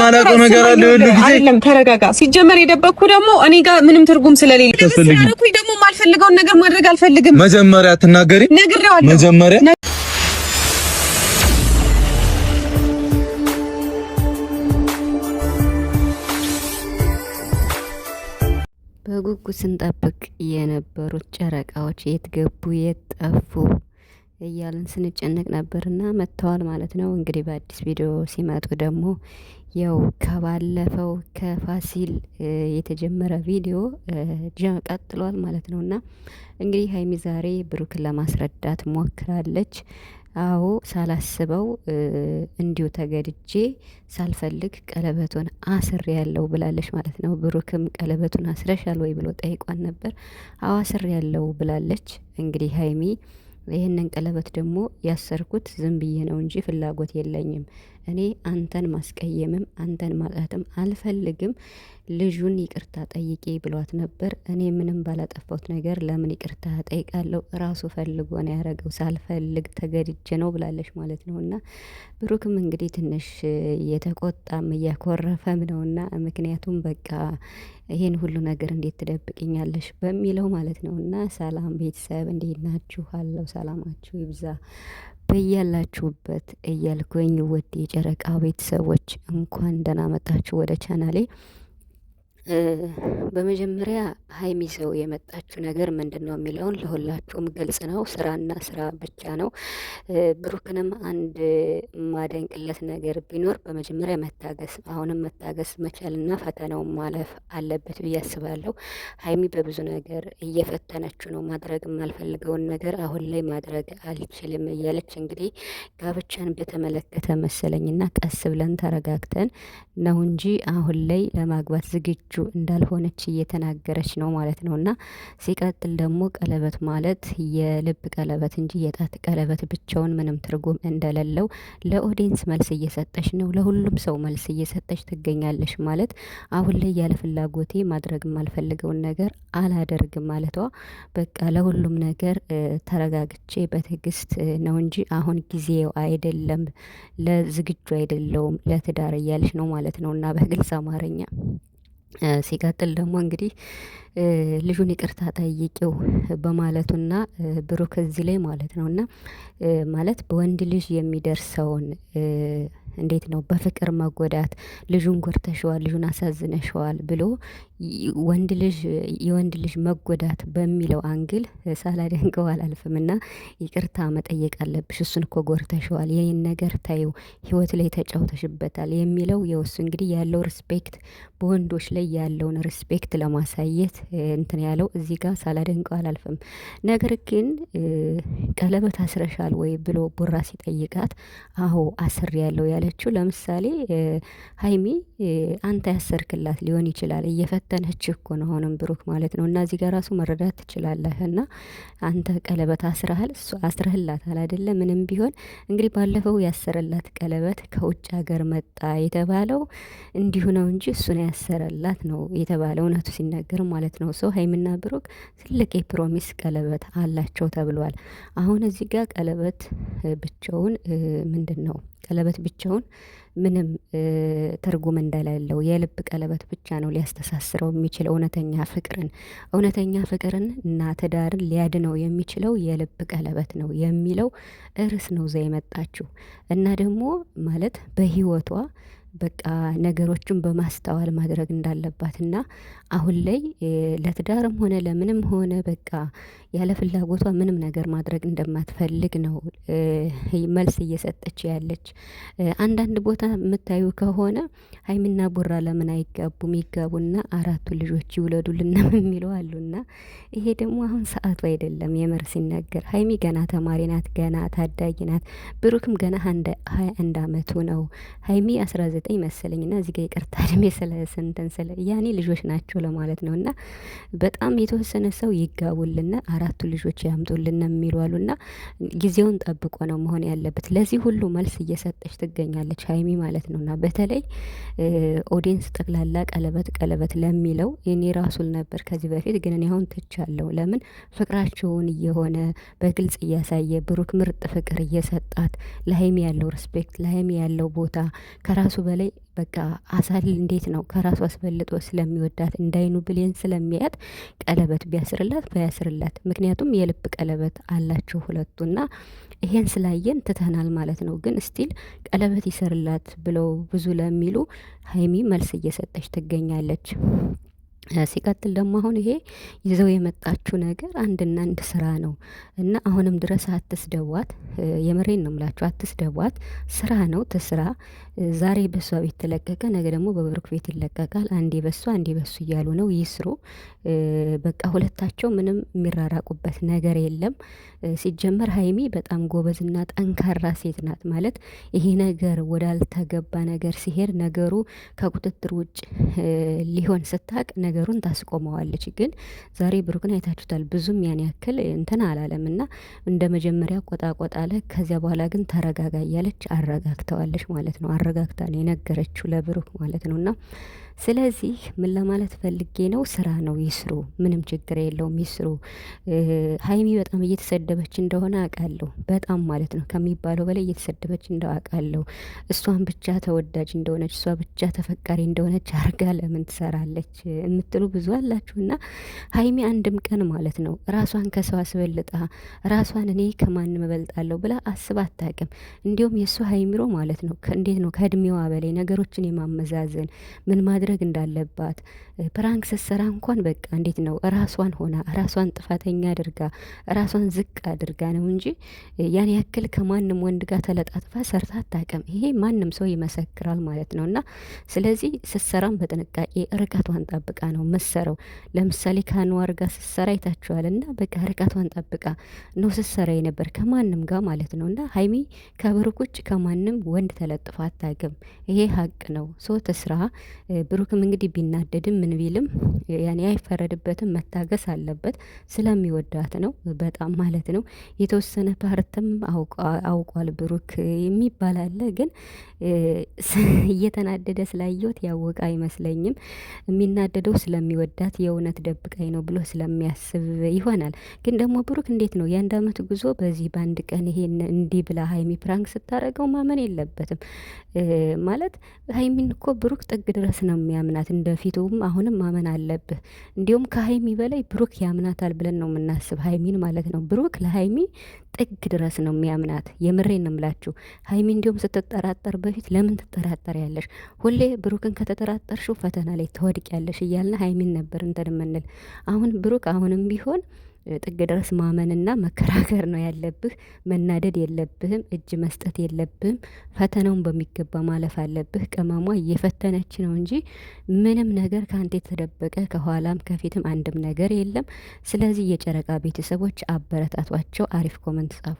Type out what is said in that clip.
ማላውቀው ነገር አለ ሁሉ ጊዜ አይደለም። ተረጋጋ። ሲጀመር የደበቅኩ ደግሞ እኔ ጋር ምንም ትርጉም ስለሌለ ስለዚህ ደግሞ የማልፈልገውን ነገር ማድረግ አልፈልግም። መጀመሪያ ትናገሪ ነግሬዋለሁ። መጀመሪያ በጉጉት ስንጠብቅ የነበሩት ጨረቃዎች የት ገቡ የት ጠፉ እያልን ስንጨነቅ ነበርና መጥተዋል ማለት ነው። እንግዲህ በአዲስ ቪዲዮ ሲመጡ ደግሞ ያው ከባለፈው ከፋሲል የተጀመረ ቪዲዮ ቀጥሏል ማለት ነውና እንግዲህ ሀይሚ ዛሬ ብሩክን ለማስረዳት ሞክራለች። አዎ ሳላስበው እንዲሁ ተገድጄ ሳልፈልግ ቀለበቱን አስሬ ያለው ብላለች ማለት ነው። ብሩክም ቀለበቱን አስረሻል ወይ ብሎ ጠይቋን ነበር። አዎ አስሬ ያለው ብላለች። እንግዲህ ሀይሚ ይህንን ቀለበት ደግሞ ያሰርኩት ዝም ብዬ ነው እንጂ ፍላጎት የለኝም። እኔ አንተን ማስቀየምም አንተን ማጣትም አልፈልግም። ልጁን ይቅርታ ጠይቄ ብሏት ነበር። እኔ ምንም ባላጠፋሁት ነገር ለምን ይቅርታ ጠይቃለሁ? ራሱ ፈልጎ ነው ያደረገው፣ ሳልፈልግ ተገድጄ ነው ብላለች ማለት ነውና ብሩክም እንግዲህ ትንሽ እየተቆጣም እያኮረፈም ነውና ምክንያቱም በቃ ይሄን ሁሉ ነገር እንዴት ትደብቅኛለሽ በሚለው ማለት ነውና። ሰላም ቤተሰብ እንዴት ናችሁ? አለው ሰላማችሁ ይብዛ በያላችሁበት እያልኩኝ ውድ የጨረቃ ቤተሰቦች እንኳን ደህና መጣችሁ ወደ ቻናሌ። በመጀመሪያ ሀይሚ ሰው የመጣችው ነገር ምንድን ነው የሚለውን ለሁላችሁም ግልጽ ነው። ስራና ስራ ብቻ ነው። ብሩክንም አንድ ማደንቅለት ነገር ቢኖር በመጀመሪያ መታገስ፣ አሁንም መታገስ መቻልና ፈተናውን ማለፍ አለበት ብዬ አስባለሁ። ሀይሚ በብዙ ነገር እየፈተነችው ነው። ማድረግ የማልፈልገውን ነገር አሁን ላይ ማድረግ አልችልም እያለች እንግዲህ ጋብቻን በተመለከተ መሰለኝና ቀስ ብለን ተረጋግተን ነው እንጂ አሁን ላይ ለማግባት ዝግጁ እንዳልሆነች እየተናገረች ነው ማለት ነው። እና ሲቀጥል ደግሞ ቀለበት ማለት የልብ ቀለበት እንጂ የጣት ቀለበት ብቻውን ምንም ትርጉም እንደሌለው ለኦዲየንስ መልስ እየሰጠች ነው። ለሁሉም ሰው መልስ እየሰጠች ትገኛለች። ማለት አሁን ላይ ያለ ፍላጎቴ ማድረግ የማልፈልገውን ነገር አላደርግም ማለቷ በቃ ለሁሉም ነገር ተረጋግቼ በትዕግስት ነው እንጂ አሁን ጊዜው አይደለም፣ ለዝግጁ አይደለውም ለትዳር እያለች ነው ማለት ነው እና በግልጽ አማርኛ ሲቀጥል ደግሞ እንግዲህ ልጁን ይቅርታ ጠይቂው በማለቱና ብሩክ እዚህ ላይ ማለት ነውና ማለት በወንድ ልጅ የሚደርሰውን እንዴት ነው በፍቅር መጎዳት፣ ልጁን ጎርተሸዋል፣ ልጁን አሳዝነሸዋል ብሎ የወንድ ልጅ መጎዳት በሚለው አንግል ሳላደንቀው አላልፍምና ይቅርታ መጠየቅ አለብሽ። እሱን እኮ ጎርተሸዋል፣ ይህን ነገር ታዩ፣ ህይወት ላይ ተጫውተሽበታል የሚለው የወሱ እንግዲህ ያለው ሪስፔክት በወንዶች ላይ ያለውን ሪስፔክት ለማሳየት እንትን ያለው እዚህ ጋር ሳላደንቀው አላልፍም። ነገር ግን ቀለበት አስረሻል ወይ ብሎ ቡራ ሲጠይቃት አዎ አስር ያለው ያለችው ለምሳሌ ሀይሚ አንተ ያሰርክላት ሊሆን ይችላል። እየፈተነች እኮ ነው አሁንም ብሩክ ማለት ነው። እና እዚህ ጋር ራሱ መረዳት ትችላለህ። እና አንተ ቀለበት አስረሃል፣ እሱ አስረህላታል አይደለ? ምንም ቢሆን እንግዲህ ባለፈው ያሰረላት ቀለበት ከውጭ ሀገር መጣ የተባለው እንዲሁ ነው እንጂ እሱን ያሰረላት ነው የተባለው እውነቱ ሲነገር ማለት ነው። ሰው ሀይሚና ብሩክ ትልቅ የፕሮሚስ ቀለበት አላቸው ተብሏል። አሁን እዚህ ጋር ቀለበት ብቻውን ምንድን ነው ቀለበት ብቻውን ምንም ትርጉም እንደሌለው የልብ ቀለበት ብቻ ነው ሊያስተሳስረው የሚችል እውነተኛ ፍቅርን እና ትዳርን ሊያድነው የሚችለው የልብ ቀለበት ነው የሚለው ርዕስ ነው ዛ የመጣችው እና ደግሞ ማለት በህይወቷ በቃ ነገሮችን በማስተዋል ማድረግ እንዳለባትና አሁን ላይ ለትዳርም ሆነ ለምንም ሆነ በቃ ያለ ፍላጎቷ ምንም ነገር ማድረግ እንደማትፈልግ ነው መልስ እየሰጠች ያለች። አንዳንድ ቦታ የምታዩ ከሆነ ሀይሚና ቡራ ለምን አይጋቡም? ይጋቡና 4 ልጆች ይውለዱልና የሚለው አሉና ይሄ ደግሞ አሁን ሰዓቱ አይደለም። የምር ሲነገር ሀይሚ ገና ተማሪ ናት፣ ገና ታዳጊ ናት። ብሩክም ገና 21 አመቱ ነው። ሀይሚ 19 መሰለኝና እዚህ ጋር ይቅርታ እድሜ ስለስንተን ስለ ያኔ ልጆች ናቸው ለማለት ነውና በጣም የተወሰነ ሰው ይጋቡልና 4 ልጆች ያምጡልና የሚሉ አሉና ጊዜውን ጠብቆ ነው መሆን ያለበት። ለዚህ ሁሉ መልስ እየሰጠች ትገኛለች ሀይሚ ማለት ነውና በተለይ ኦዲየንስ ጠቅላላ ቀለበት ለሚለው እኔ ራሱል ነበር ከዚህ በፊት ግን እኔ አሁን ትቻለሁ። ለምን ፍቅራቸውን እየሆነ በግልጽ እያሳየ ብሩክ ምርጥ ፍቅር እየሰጣት ለሀይሚ ያለው ሪስፔክት ለሀይሚ ያለው ቦታ ከራሱ በላይ በቃ አሳል እንዴት ነው ከራሱ አስበልጦ ስለሚወዳት እንዳይኑ ብሌን ስለሚያት ቀለበት ቢያስርላት ባያስርላት፣ ምክንያቱም የልብ ቀለበት አላቸው ሁለቱና ይሄን ስላየን ትተናል ማለት ነው። ግን ስቲል ቀለበት ይሰርላት ብለው ብዙ ለሚሉ ሀይሚ መልስ እየሰጠች ትገኛለች። ሲቀጥል ደግሞ አሁን ይሄ ይዘው የመጣችው ነገር አንድና አንድ ስራ ነው እና አሁንም ድረስ አትስደቧት። የምሬን ነው ምላችሁ፣ አትስደቧት። ስራ ነው ትስራ። ዛሬ በሷ ቤት ተለቀቀ፣ ነገ ደግሞ በብሩክ ቤት ይለቀቃል። አንዴ በሷ አንዴ በሱ እያሉ ነው። ይስሩ በቃ። ሁለታቸው ምንም የሚራራቁበት ነገር የለም። ሲጀመር ሀይሚ በጣም ጎበዝና ጠንካራ ሴት ናት። ማለት ይሄ ነገር ወዳልተገባ ነገር ሲሄድ ነገሩ ከቁጥጥር ውጭ ሊሆን ስታቅ ነገሩን ታስቆመዋለች። ግን ዛሬ ብሩክን አይታችሁታል። ብዙም ያን ያክል እንትን አላለም እና እንደ መጀመሪያ ቆጣ አለ። ከዚያ በኋላ ግን ተረጋጋ እያለች አረጋግተዋለች ማለት ነው። አረጋግታ ነው የነገረችው ለብሩክ ማለት ነው። እና ስለዚህ ምን ለማለት ፈልጌ ነው፣ ስራ ነው ይስሩ፣ ምንም ችግር የለውም ይስሩ። ሀይሚ በጣም እየተሰደበች እንደሆነ አውቃለሁ፣ በጣም ማለት ነው ከሚባለው በላይ እየተሰደበች እንደው አውቃለሁ። እሷን ብቻ ተወዳጅ እንደሆነች እሷ ብቻ ተፈቃሪ እንደሆነች አርጋ ለምን ትሰራለች የምትሉ ብዙ አላችሁና ሀይሚ አንድም ቀን ማለት ነው ራሷን ከሰው አስበልጣ ራሷን እኔ ከማንም እበልጣለሁ ብላ አስባ አታውቅም። እንዲሁም የእሱ ሀይሚሮ ማለት ነው እንዴት ነው ከእድሜዋ በላይ ነገሮችን የማመዛዘን ምን ማድረግ እንዳለባት ፕራንክ ስትሰራ እንኳን በቃ እንዴት ነው ራሷን ሆና ራሷን ጥፋተኛ አድርጋ ራሷን ዝቅ አድርጋ ነው እንጂ ያን ያክል ከማንም ወንድ ጋር ተለጣጥፋ ሰርታ አታውቅም። ይሄ ማንም ሰው ይመሰክራል ማለት ነው። እና ስለዚህ ስትሰራም በጥንቃቄ ርቀቷን ጠብቃ ነው መሰረው። ለምሳሌ ከአንዋር ጋር ስትሰራ አይታችኋል። እና በቃ ርቀቷን ጠብቃ ነው ስትሰራ የነበር ከማንም ጋር ማለት ነው። እና ሀይሚ ከብሩክ ውጭ ከማንም ወንድ ተለጥፋ አታውቅም። ይሄ ሀቅ ነው። ሶ ትስራ። ብሩክም እንግዲህ ቢናደድም ምን ቢልም ያኔ አይፈረድበትም፣ መታገስ አለበት። ስለሚወዳት ነው በጣም ማለት ነው። የተወሰነ ፓርትም አውቋል ብሩክ የሚባል አለ። ግን እየተናደደ ስላየሁት ያወቀ አይመስለኝም። የሚናደደው ስለሚወዳት የእውነት ደብቃኝ ነው ብሎ ስለሚያስብ ይሆናል። ግን ደግሞ ብሩክ እንዴት ነው የአንድ አመት ጉዞ በዚህ በአንድ ቀን ይሄን እንዲህ ብላ ሀይሚ ፕራንክ ስታረገው ማመን የለበትም ማለት ሀይሚን እኮ ብሩክ ጥግ ድረስ ነው የሚያምናት። እንደፊቱም አሁንም ማመን አለብህ። እንዲሁም ከሀይሚ በላይ ብሩክ ያምናታል ብለን ነው የምናስብ ሀይሚን ማለት ነው። ብሩክ ለሀይሚ ጥግ ድረስ ነው የሚያምናት። የምሬን ነው የምላችሁ። ሀይሚ እንዲሁም ስትጠራጠር በፊት ለምን ትጠራጠር ያለሽ ሁሌ ብሩክን ከተጠራጠርሽው ፈተና ላይ ተወድቅ ያለሽ እያልን ሀይሚን ነበር እንትን የምንል። አሁን ብሩክ አሁንም ቢሆን ጥግ ድረስ ማመንና መከራከር ነው ያለብህ። መናደድ የለብህም፣ እጅ መስጠት የለብህም። ፈተናውን በሚገባ ማለፍ አለብህ። ቅመሟ እየፈተነች ነው እንጂ ምንም ነገር ከአንተ የተደበቀ ከኋላም ከፊትም አንድም ነገር የለም። ስለዚህ የጨረቃ ቤተሰቦች አበረታቷቸው። አሪፍ ኮመንት ጻፉ።